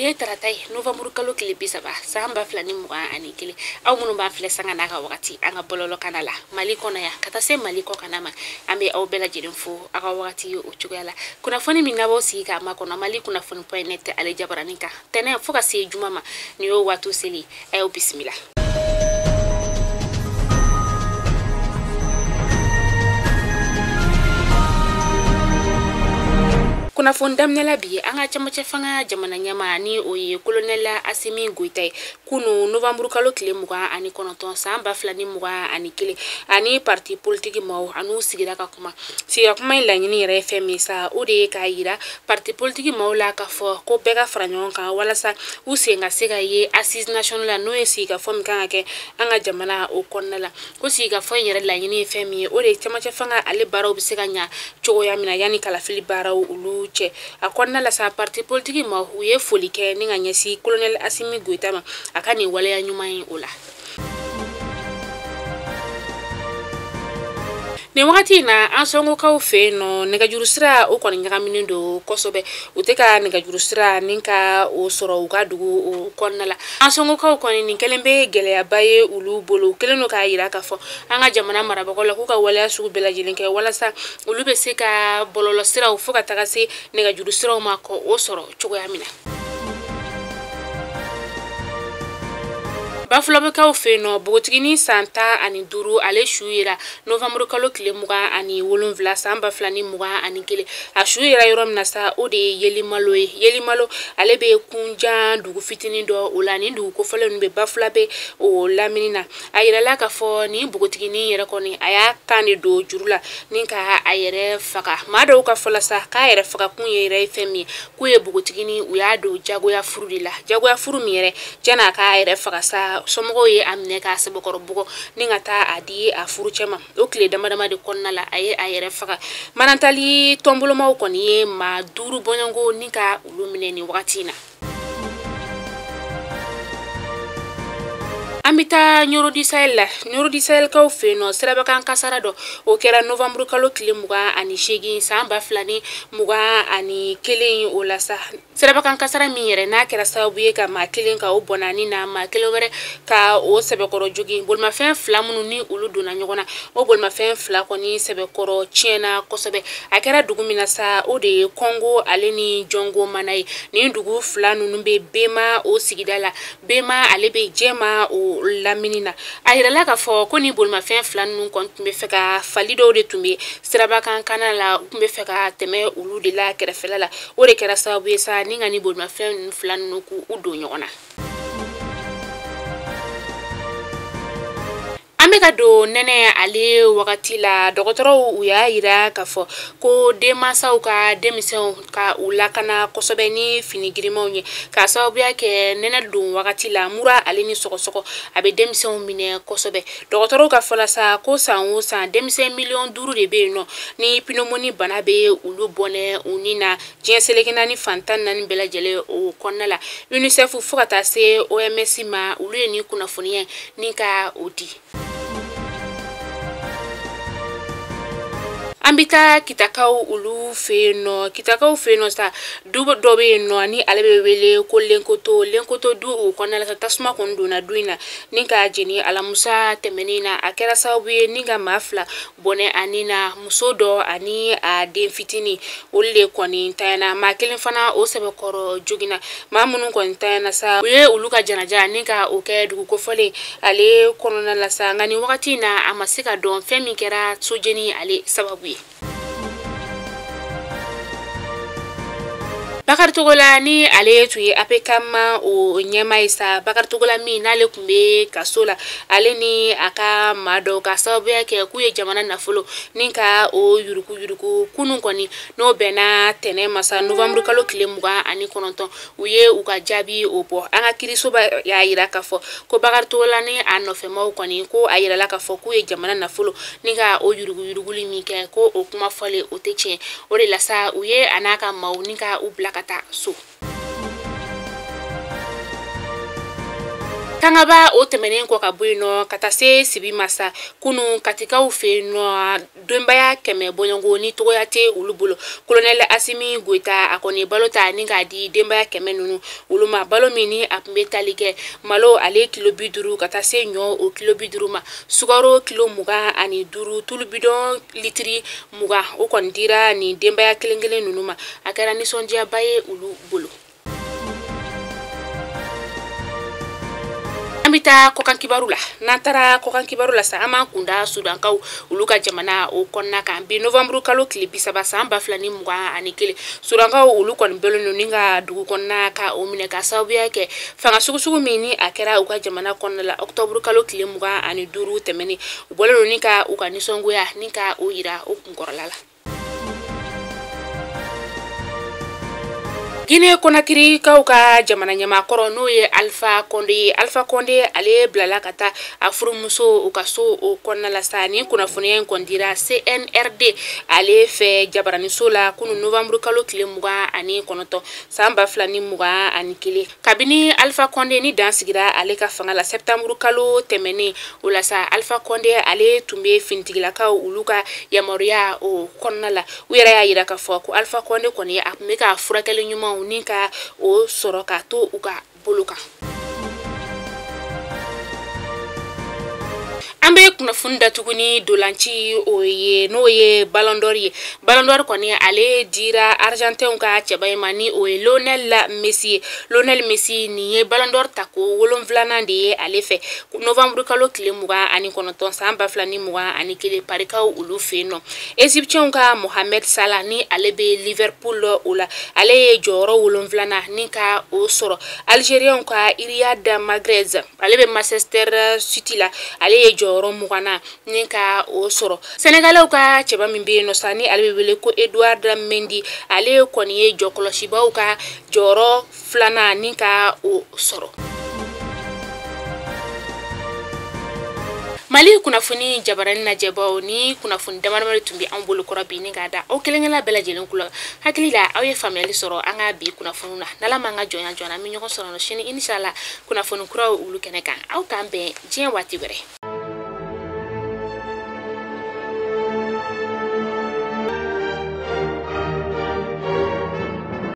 Bie taratai November kalo kile bisaba samba flani muga ani kile au munu ba fle sanga naka wakati anga bololo kanala maliko na ya kata se maliko kanama ambe au bela jirinfo aka wakati yo uchugala kuna foni minabo sika makona mali kuna foni point ale jabaranika tene foka se jumama ni yo watu seli ayo bismillah. Kuna fondamnela bi anga chamache fanga jamana nyama ni oye kolonela Asimi Goitai kunu November kalo kile muga ani konoton samba flani muga ani kile ani parti politique maw anu sigira ka kuma ila nyini yere femi sa ode ka yira parti politique maw la ka fo ko bega franyon ka wala sa usenga sega ye assise national no esi ka fo mkanga ke anga jamana o konnala ko siga fo yere la nyini femi ode chamache fanga ale baraw bisega nya chogo ya mina yani kala fili baraw ulu che akonna la sa parti politique ma huye folike ni nganyesi colonel Asimi Goitai ma akani wale ya nyuma yin ola ni wakati na ansongo ka ufe no nega jurusira o kon ngamini do kosobe uteka nega jurusira ninka o soro uga dugu o konnala ansongo ka kon ni kelembe gele abaye ulu bolo keleno ka yira ka fo anga jamana marabako la ku ka wala su bela jilinke wala sa ulu be sika bololo sira ufuka takasi nega jurusira ma ko o soro chugo yamina Baflobe ka ofeno bogotigini santa ani duru ale shuira November kalo kile muga ani wolonvla samba flani muga ani kile a shuira yorom nasa ode yelimalo ale be kunja dugu fitini do olani dugu ko fole nbe baflabe o laminina ayira la ka fo ni bogotigini yere koni aya kane do jurula ninka ayere faka mado ka fola sa ka yere faka kun yere femi ku e bogotigini uya do jago ya furu mire jana ka ayere faka sa somogo ye amne ka sebokoro bugo ningata adi a furuchema okle damadama de konnala aye ayere faka manantali tombolo ma okoni ye ma duru bonyango nika ulumine ni wakatina Ambita nyoro di Sahel ka ofeno seraba kan kasara do o kera November kalo kile muga ani shegi samba flani muga ani kelen o la sa seraba kan kasara mi yere na kera sabu ye ka ma kelen ka o bonani na ma kelen were ka o sebe koro jogi bolma fen flamunu ni ulu dona nyogona o bolma fen fla koni sebe koro chiena kosobe akera dugumina sa o de Congo aleni jongo manai ni dugu flanu numbe bema o sigidala bema alebe jema o laminina ayira la ka fo ko ni bolma fen flan nun kon tumbe feka falido de tumbe siraba kan kanala tumbe feka teme ulu de la kera felala o de kera sabu sa ni ngani bolma fen flan nun ku udo nyona Ameka do nene ale wakati la dokotoro uya ira kafo ko demasa uka demisen ka ulakana kosobe ni finigirima unye ka sababu yake nene do wakati la mura ale ni soko abe demisen mine kosobe dokotoro ka fola sa ko sanwo san demisen million duru de be no ni pneumonie bana be ulu bone unina jenselekina ni fantan nan bela jele o konnala UNICEF fukata se OMS ma ulu ni kuna foniye ninka odi Ambita kitakau ulu feno sa dubo dobe no ani alebe wele ko lenkoto du o konnala sa tasma kondo na duina ninka jeni ala musa temenina akera sabuye ninga mafla bone anina musodo ani a den fitini ulle koni tayana makelen fana o sebe koro jogina mamunu koni tayana sa we uluka janaja ninka o ke dugu ko fole ale konona la sa ngani wakati na amasika don femi kera sojeni ale sababu Bakar Togola ni ale tuye ape kama o nyema isa Bakar Togola mi nale kumbe kasola ale ni aka mado ka sababu yake kuye jamana nafolo ninka o yuruku kunu koni no bena tene masa November kalo kile muga ani kononton uye uka jabi opo anga kirisoba ya ira kafo ko Bakar Togola ni anofema koni ko ayira la kafo kuye jamana nafolo ninka o yuruku limike ko o kuma fole o teche ore la sa uye anaka mau ninka u blaka so Kangaba o tɛmɛnen kɔ ka bɔ yen nɔ ka taa se Sibi Masa kunu katikaw fɛ yen nɔ denbaya kɛmɛ bɔɲɔgɔn ni togoya tɛ olu bolo. Colonel Asimi Goita a kɔni balo ta ni k'a di denbaya kɛmɛ ninnu olu ma balo min ni a tun bɛ tali kɛ malo ale kilo 50 ka taa se ɲɔ o kilo 50 ma sukaro kilo 25 tulu bidon litiri 20 o kɔni dira ni denbaya kelen-kelen ninnu ma a kɛra nisɔndiyaba ye olu bolo. Ambita kokan kibaru la nantara kokan kibaru la sa ama kunda Sudankaw olu ka jamana o konna kan bi Novembre kalo tile 30 san 2021 Sudankaw olu kɔni belonu ni ka dugu konna ka o minɛ ka sababuya kɛ fanga sugu min ni a kɛra u ka jamana konna la Octobre kalo tile 25 tɛmɛni u bolonu ni ka u ka nisɔngoya ni ka o yira o kunkɔrɔla la. Guinée Conakry kaw ka jamana ɲamakɔrɔ n'o ye Alpha Condé ale bilala ka taa a furumuso u ka so o kɔnɔna la sa ni kunnafoniya in kɔndira CNRD ale fɛ jabaraniso la kunu Novembre kalo tile 29 san 2021 kabini Alpha Condé ni dan sigira ale ka fanga la Septembre kalo tɛmɛnen o la sa Alpha Condé ale tun bɛ finitigilakaw olu ka yamaruya o kɔnɔna la u yɛrɛ y'a yira ka fɔ ko Alpha Condé kɔni a tun bɛ ka furakɛli ɲuman ni ka o sɔrɔ ka to u ka bolo kan. An bɛ kunnafoni datuguni dolanci o ye n'o ye Ballon d'Or ye Ballon d'Or kɔni ale dira Argentin ka cɛba ma ni o ye Lionel Messi ni ye Ballon d'Or ta ko 7nan de ye ale fɛ Novembre kalo tile 29 san 2021 parikaw olu fɛ nɔ Egyptien ka Mohamed Salah ni ale bɛ Liverpool o la ale ye jɔyɔrɔ 7nan ni ka o sɔrɔ Algérien ka Riyad Mahrez ale bɛ Manchester City la ale ye jɔyɔrɔ 20 ni ka o sɔrɔ Sénégalais ka cɛba min bɛ yen sa ni ale bɛ wele ko Edouard Mendy ale kɔni ye jɔkɔlɔsibaw ka jɔyɔrɔ 2nan ni ka o sɔrɔ. Mali kunnafoni jabarani najɛbaw ni kunnafoni damadamani tun bɛ an bolo kɔrɔ bi ni k'a da aw kelen-kelen bɛɛ lajɛlen kula hakili la aw ye faamuyali sɔrɔ an ka bi kunnafoni na n'Ala m'an ka jɔnya an bɛ ɲɔgɔn sɔrɔ sini inshallah kunnafoni kuraw olu kɛnɛ kan aw k'an bɛn diɲɛ waati wɛrɛ.